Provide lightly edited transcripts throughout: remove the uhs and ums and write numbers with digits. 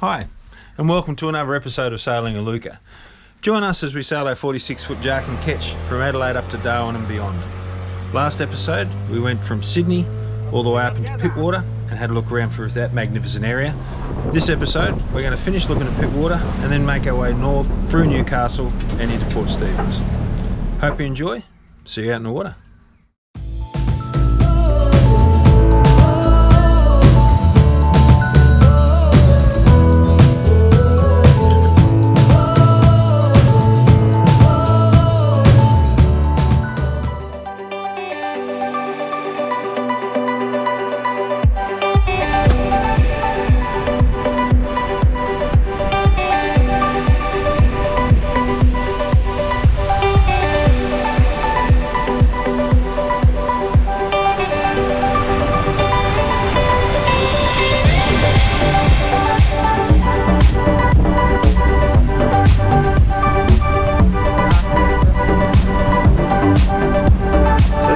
Hi, and welcome to another episode of Sailing Iluka. Join us as we sail our 46-foot jack and ketch from Adelaide up to Darwin and beyond. Last episode, we went from Sydney all the way up into Pittwater and had a look around for that magnificent area. This episode, we're going to finish looking at Pittwater and then make our way north through Newcastle and into Port Stephens. Hope you enjoy. See you out in the water.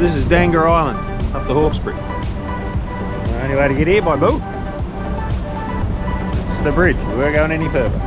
This is Dangar Island, up the Hawkesbury. The only way to get here, by boo. It's the bridge, we won't go any further.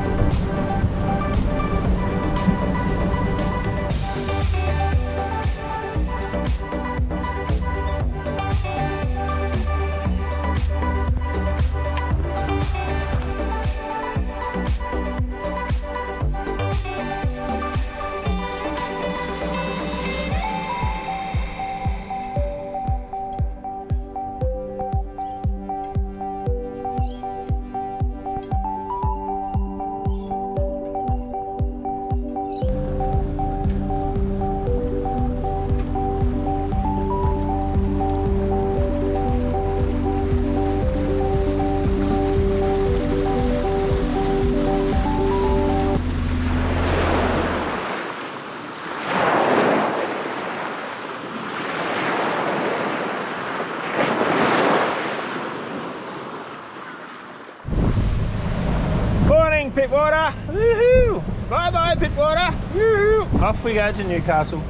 Pittwater, woohoo! Bye bye Pittwater, woohoo! Off we go to Newcastle.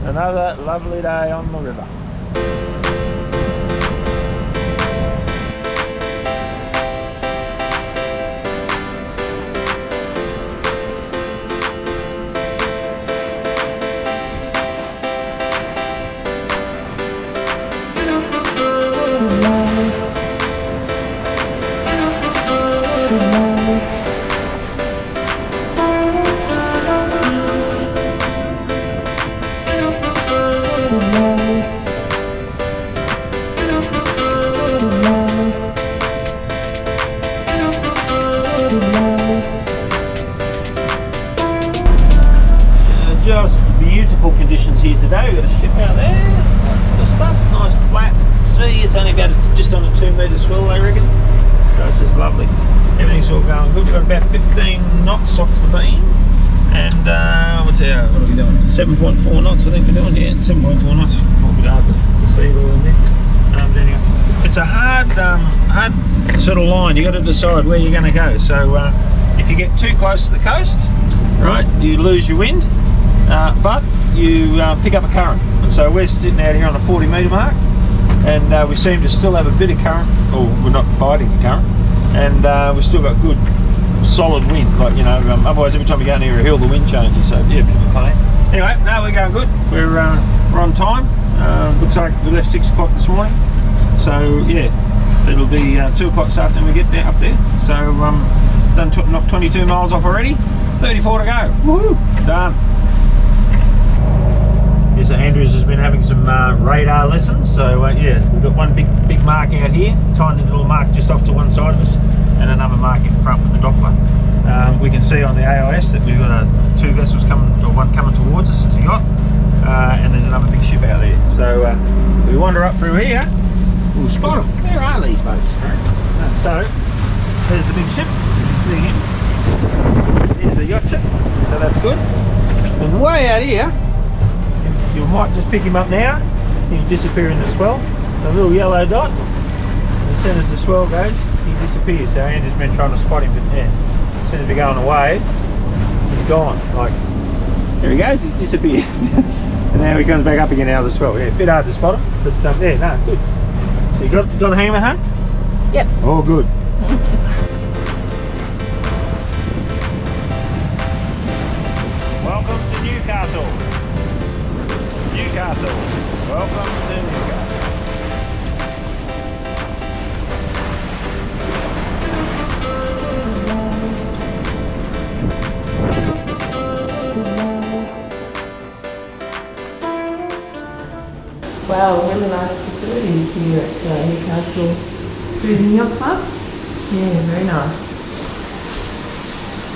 Another lovely day on the river. Just beautiful conditions here today. We've got a ship out there. That's the stuff. Nice flat sea. It's only about just on a 2 metre swell, I reckon. So it's just lovely. Everything's all going good. We've got about 15 knots off the beam. And what are we doing? 7.4 knots, I think we're doing. Yeah, 7.4 knots. Might be hard to see it all in there. But anyway, it's a hard sort of line. You got to decide where you're going to go. So if you get too close to the coast, right, you lose your wind. But you pick up a current, and so we're sitting out here on the 40 metre mark, and we seem to still have a bit of current, or we're not fighting the current, and we've still got good solid wind, like, you know, otherwise every time you go near a hill the wind changes, so yeah, a bit of a pain. Anyway, no, we're going good, we're on time. Looks like we left 6 o'clock this morning, so yeah, it'll be 2 o'clock this afternoon we get there, up there, so done knocked 22 miles off already, 34 to go, woohoo, done. Yeah, so Andrews has been having some radar lessons, so yeah, we've got one big mark out here, tiny little mark just off to one side of us, and another mark in front with the Doppler. We can see on the AIS that we've got 2 vessels coming, or one coming towards us, as a yacht, and there's another big ship out there. So we wander up through here, we'll spot them. Where are these boats? So there's the big ship, you can see him. Here's the yacht ship, so that's good. And way out here, you might just pick him up now, he'll disappear in the swell. The little yellow dot, as soon as the swell goes, he disappears. So Andrew's been trying to spot him, but yeah, as soon as we go on a wave, he's gone. Like, there he goes, he's disappeared. And now he comes back up again out of the swell. Yeah, a bit hard to spot him, but yeah, no, good. So you got a hang of it, huh? Yep. Oh, good. Newcastle. Newcastle. Welcome to Newcastle. Wow, really nice facilities here at Newcastle Cruising Yacht Club. Yeah, very nice.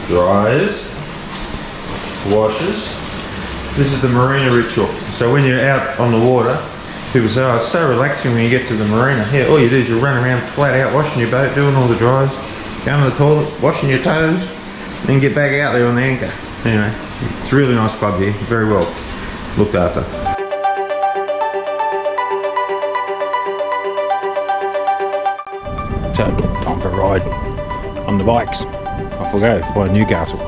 Dryers, washers. This is the marina ritual. So when you're out on the water, people say, oh, it's so relaxing when you get to the marina. Yeah, all you do is you run around flat out washing your boat, doing all the dryers, going to the toilet, washing your toes, then get back out there on the anchor. Anyway, it's a really nice club here, very well looked after. So, time for a ride on the bikes. Off we go for Newcastle.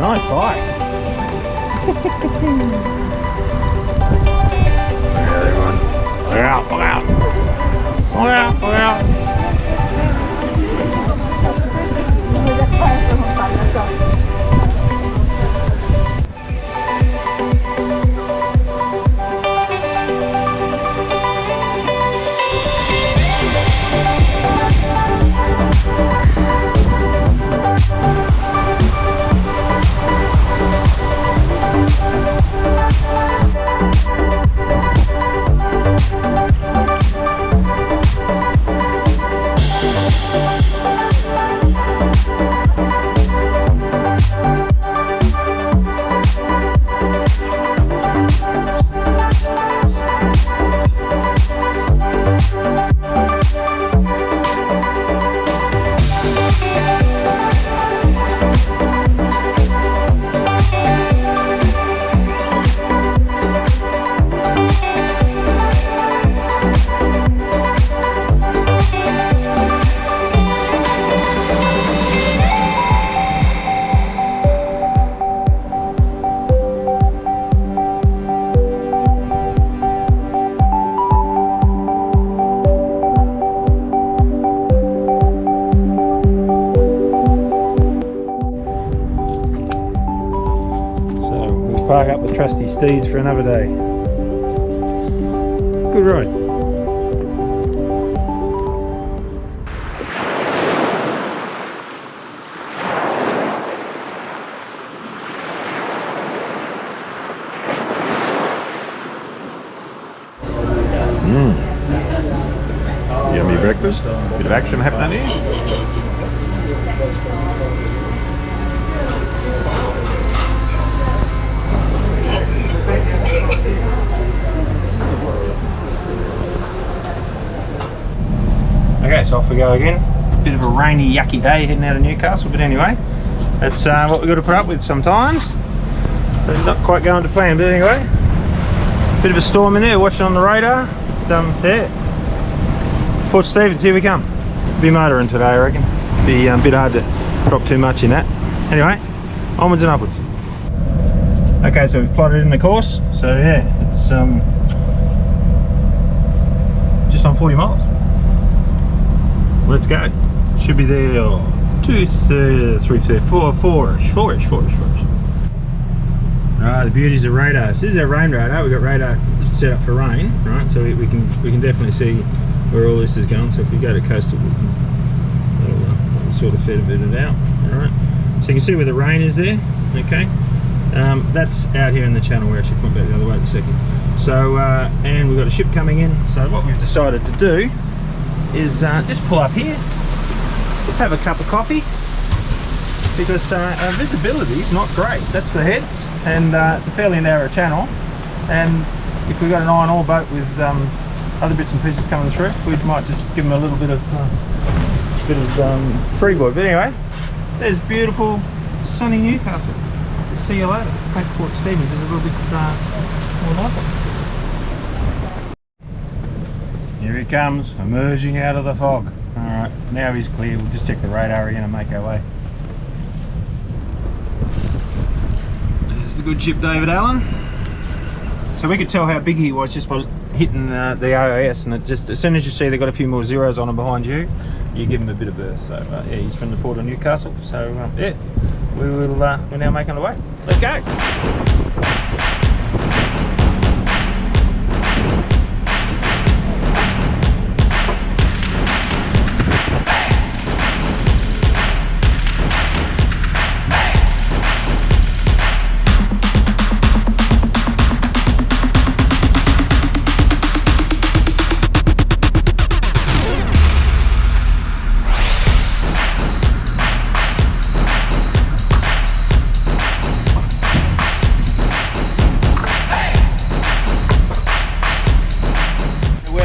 Nice bike. Everyone. Look out, look out. Look out, look out. Park up the trusty steeds for another day. Good ride. Yummy breakfast. Bit of action happening here. Okay, so off we go again. Bit of a rainy, yucky day heading out of Newcastle, but anyway, that's what we've got to put up with sometimes. But it's not quite going to plan, but anyway. Bit of a storm in there, watching on the radar. There. Port Stephens, here we come. Be motoring today, I reckon. Be a bit hard to drop too much in that. Anyway, onwards and upwards. Okay, so we've plotted in the course. So yeah, it's just on 40 miles. Let's go. Should be there 4-ish. Right, the beauties of radar. This is our rain radar. We've got radar set up for rain, right? So we can definitely see where all this is going. So if we go to coastal, that'll sort of fit it out. All right. So you can see where the rain is there. Okay. That's out here in the channel where I should point back the other way in a second. So and we've got a ship coming in. So what we've decided to do is just pull up here, have a cup of coffee, because our visibility is not great. That's the heads, and it's a fairly narrow channel, and if we've got an iron ore boat with other bits and pieces coming through, we might just give them a little bit of freeboard. But anyway, there's beautiful sunny Newcastle. See you later. Make Port Stephens is a little bit more nicer. Here he comes, emerging out of the fog. Alright, now he's clear. We'll just check the radar again and make our way. There's the good ship David Allen. So we could tell how big he was just by hitting the AIS, and it just, as soon as you see they've got a few more zeros on them behind you, you give him a bit of berth. So yeah, he's from the port of Newcastle. So yeah, we're now making the way. Let's go.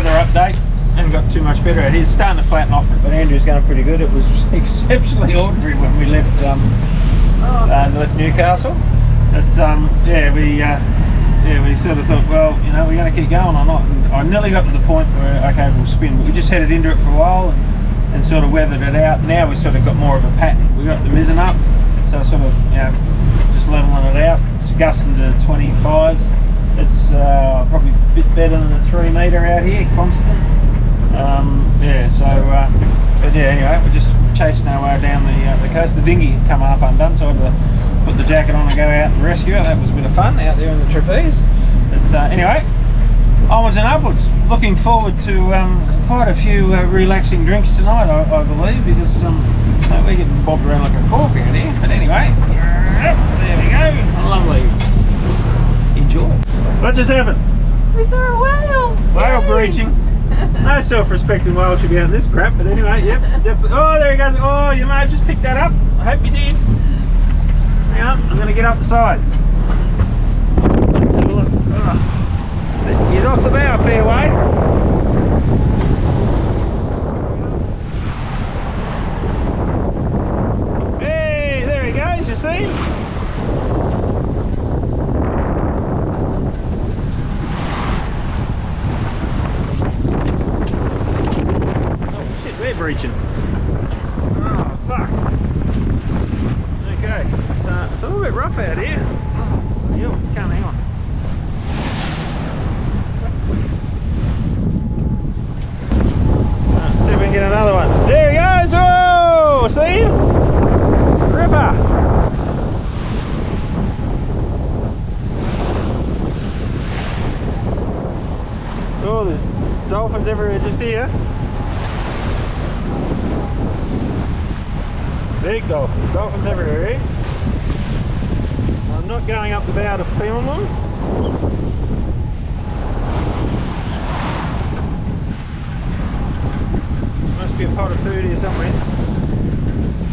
Update, hasn't got too much better. It is starting to flatten off, but Andrew's going pretty good. It was exceptionally ordinary when we left Newcastle. But yeah, we sort of thought, well, you know, we're going to keep going or not. And I nearly got to the point where okay, we'll spin, but we just headed into it for a while and sort of weathered it out. Now we sort of got more of a pattern. We got the mizzen up, so sort of, you know, just leveling it out. It's gusting to 25s. It's probably a bit better than the 3 metre out here, constant. Yeah, so, but yeah, anyway, we're just chasing our way down the coast. The dinghy had come half undone, so I had to put the jacket on and go out and rescue it. That was a bit of fun out there in the trapeze. But anyway, onwards and upwards. Looking forward to quite a few relaxing drinks tonight, I believe, because we're getting bobbed around like a cork out here. But anyway, there we go. Lovely. Enjoy. What just happened? We saw a whale! Whale breaching. No self-respecting whale should be out of this crap, but anyway, yep, definitely. Oh, there he goes. Oh, you may have just picked that up. I hope you did. Hang on, I'm going to get up the side. Let's have a look. Oh. He's off the bow, fair way. Hey, there he goes, you see? Breaching. Oh fuck. Okay, it's a little bit rough out here. Oh, yo, can't hang on. Let's see if we can get another one. There he goes! Oh, see? Ripper! Oh, there's dolphins everywhere just here. Big dolphins, dolphins everywhere, eh? I'm not going up the bow to film them. Must be a pot of food here somewhere.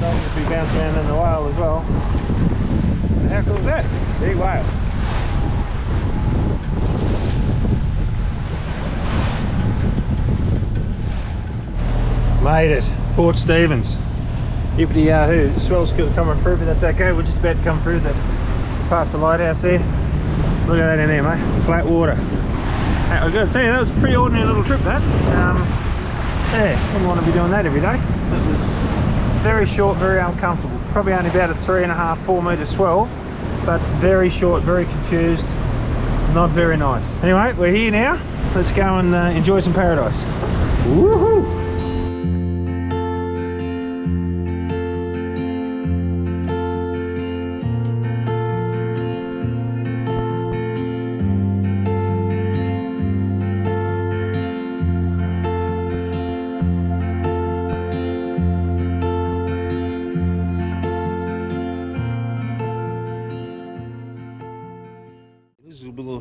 Dolphins will be bouncing around in the whale as well. How cool is that? Big whale. Made it, Port Stephens. Yippity yahoo, the swell's coming through, but that's okay. We're just about to come through past the lighthouse there. Look at that in there, mate. Flat water. I've got to tell you, that was a pretty ordinary little trip, that. Yeah, wouldn't want to be doing that every day. It was very short, very uncomfortable. Probably only about a 3.5, 4 metre swell, but very short, very confused. Not very nice. Anyway, we're here now. Let's go and enjoy some paradise. Woohoo!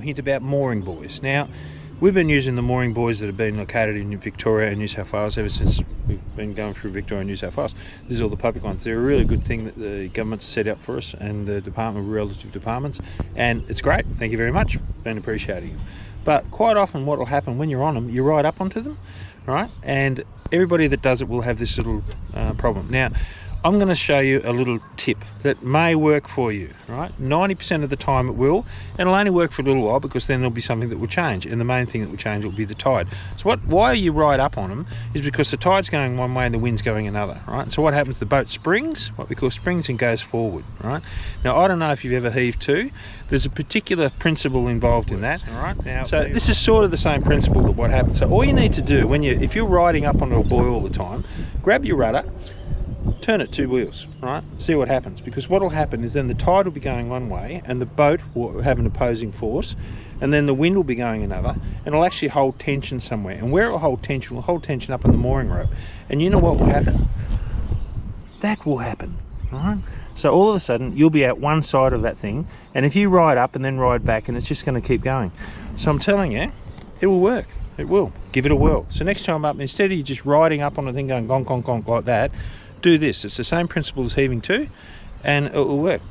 Hint about mooring buoys. Now, we've been using the mooring buoys that have been located in Victoria and New South Wales ever since we've been going through Victoria and New South Wales. This is all the public ones. They're a really good thing that the government's set up for us and the department, relative departments, and it's great. Thank you very much. Been appreciating it. But quite often what will happen when you're on them, you ride up onto them, right? And everybody that does it will have this little problem. Now, I'm going to show you a little tip that may work for you, right? 90% of the time it will, and it'll only work for a little while, because then there'll be something that will change, and the main thing that will change will be the tide. So why you ride up on them is because the tide's going one way and the wind's going another, right? So what happens, the boat springs, what we call springs, and goes forward, right? Now, I don't know if you've ever heaved to. There's a particular principle involved in that, all right? Now, so this is sort of the same principle that what happens. So all you need to do if you're riding up onto a buoy all the time, grab your rudder, turn it 2 wheels, right? See what happens, because what will happen is then the tide will be going one way and the boat will have an opposing force, and then the wind will be going another, and it'll actually hold tension somewhere, and where it will hold tension up on the mooring rope. And you know what will happen? That will happen, right? So all of a sudden you'll be at one side of that thing, and if you ride up and then ride back, and it's just going to keep going. So I'm telling you, it will work. It will. Give it a whirl. So next time up, instead of you just riding up on a thing going gonk, gonk, gonk like that, do this. It's the same principle as heaving to, and it will work.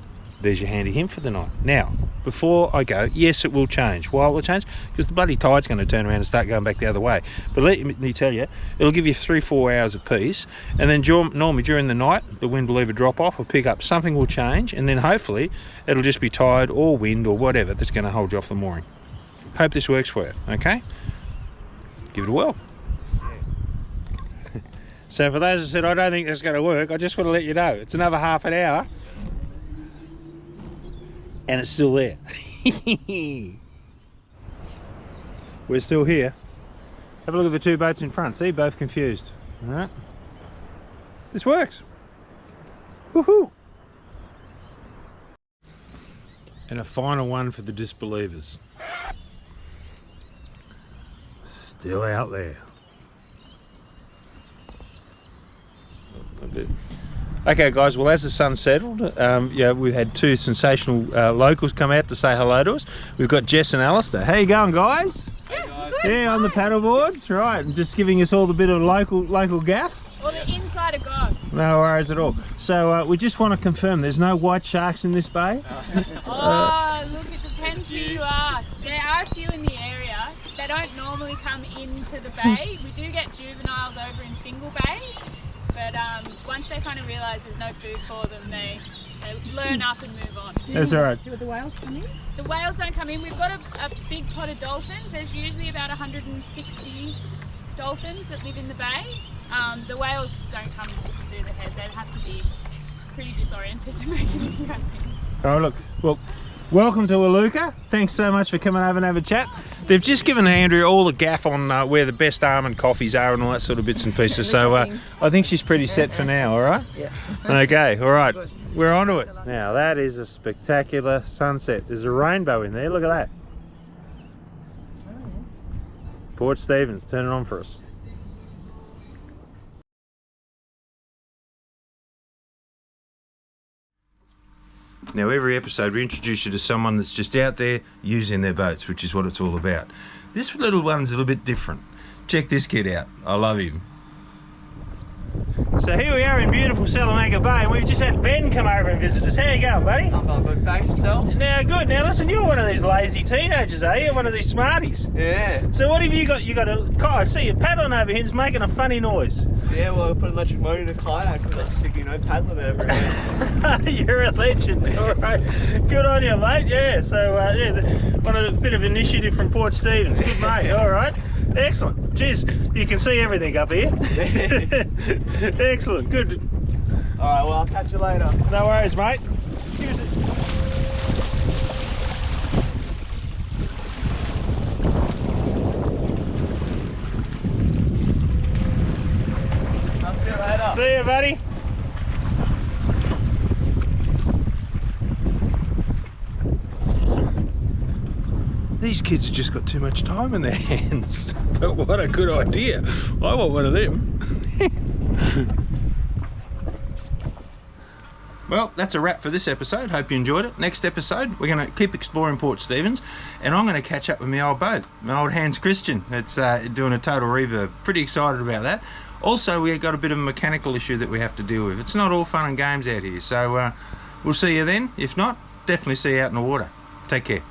There's your handy hint for the night. Now, before I go, yes, it will change. Why will it change? Because the bloody tide's going to turn around and start going back the other way. But let me tell you, it'll give you 3-4 hours of peace, and then normally during the night, the wind will either drop off or pick up. Something will change, and then hopefully it'll just be tide or wind or whatever that's going to hold you off the mooring. Hope this works for you, okay? Give it a whirl. So for those that said, I don't think that's going to work, I just want to let you know, it's another half an hour, and it's still there. We're still here. Have a look at the 2 boats in front. See, both confused. All right. This works. Woohoo! And a final one for the disbelievers. Still out there. Okay guys, well as the sun settled, yeah, we've had 2 sensational locals come out to say hello to us. We've got Jess and Alistair. How you going, guys? Hey guys. Yeah, on the paddle boards, right, and just giving us all a bit of local gaff. Or the inside of goss. No worries at all. So we just want to confirm there's no white sharks in this bay. Oh, look, it depends who you ask. There are a few in the area. They don't normally come into the bay. We do get juveniles over in Fingal Bay. But once they kind of realise there's no food for them, they learn up and move on. That's all right. Do the whales come in? The whales don't come in. We've got a big pot of dolphins. There's usually about 160 dolphins that live in the bay. The whales don't come through the head. They'd have to be pretty disoriented to make anything happen. Oh look, well, welcome to Iluka. Thanks so much for coming over and have a chat. They've just given Andrea all the gaff on where the best almond coffees are and all that sort of bits and pieces. So I think she's pretty set for now, all right? Yeah. Okay, all right. We're on to it. Now that is a spectacular sunset. There's a rainbow in there, look at that. Port Stephens, turn it on for us. Now every episode we introduce you to someone that's just out there using their boats, which is what it's all about. This little one's a little bit different. Check this kid out, I love him. So here we are in beautiful Salamanca Bay, and we've just had Ben come over and visit us. How you going, buddy? I'm going good, thanks. Yourself? Now good, now listen, you're one of these lazy teenagers, are you? One of these smarties. Yeah. So what have you got? You got a, I see you paddling over here, it's making a funny noise. Yeah, well, I put an electric motor in the kayak because I'm sick, you know, paddling everywhere. You're a legend, all right. Good on you, mate. Yeah, so yeah, one of the bit of initiative from Port Stephens. Good mate, all right. Excellent. Cheers. You can see everything up here. Excellent. Good. Alright, well, I'll catch you later. No worries, mate. Give us a... I'll see you later. See you, buddy. These kids have just got too much time in their hands. But what a good idea. I want one of them. Well, that's a wrap for this episode. Hope you enjoyed it. Next episode, we're going to keep exploring Port Stephens, and I'm going to catch up with my old boat, my old Hans Christian. It's doing a total reverb. Pretty excited about that. Also, we've got a bit of a mechanical issue that we have to deal with. It's not all fun and games out here. So we'll see you then. If not, definitely see you out in the water. Take care.